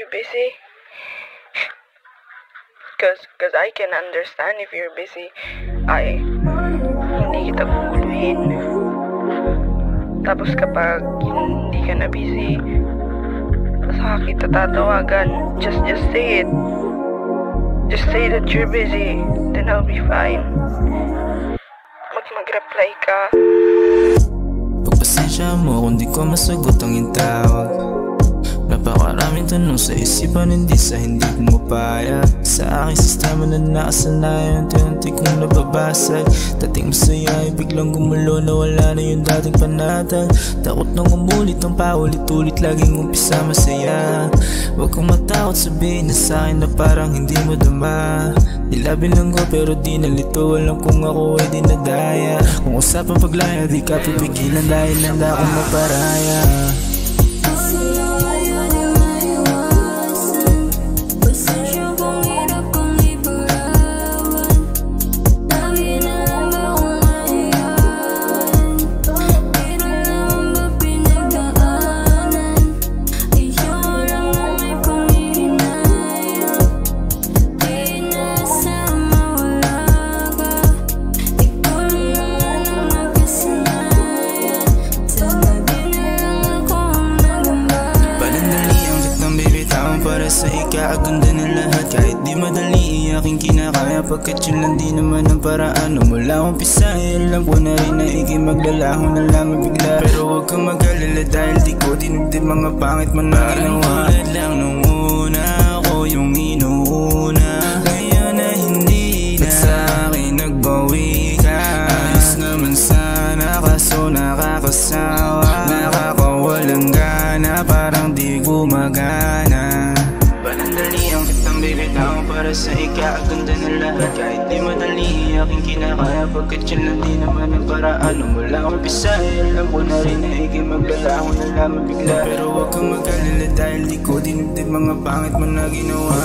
you busy? Cause I can understand if you're busy. Ay, hindi kita guguluhin. Tapos kapag hindi ka na busy, saka kita tatawagan. Just say it. Just say that you're busy. Then I'll be fine. Mag-reply ka. Pagpasensya mo kung di ko masagot ang iyong tawag. Napakaraming tanong sa isipan, hindi sa hindi pumapayag. Sa aking sistema na nakasanayan, unti-unti kong nababasag. Dating masaya ay biglang gumulo na wala na yung dating panatag. Takot nang umulit ang paulit-ulit, laging umpisa masaya. Huwag kang matakot sabihin na sa'kin na parang hindi mo dama. Nilabilang ko pero di nalito, alam kung ako ay dinadaya. Kung usapang paglaya, di ka pipigilan dahil handa akong maparaya. Para sa ikakaganda ng lahat, kahit di madali aking kinakaya. Pagkat yun lang di naman ang paraan. Mula umpisa alam ko na rin na ikimaglalaho na lamang bigla. Pero huwag kang mag-alala dahil di ko dinigdig mga pangit man na ginawa. Tulad lang nung una ako yung inuuna, ngayon na hindi na sa akin nagbawi ka. Ayos naman sana kaso nakakasawa, nakakawalang gana, parang di gumagana. Panandali ang kitang bibitaw para sa ikakaganda ng lahat, kahit di madali aking kinakaya. Pagkat yun lang di naman ang paraan. Mula umpisa alam ko na rin na ikimaglalaho na lamang bigla. Pero huwag kang mag-alala dahil di ko dinigdig mga pangit mo na ginawa.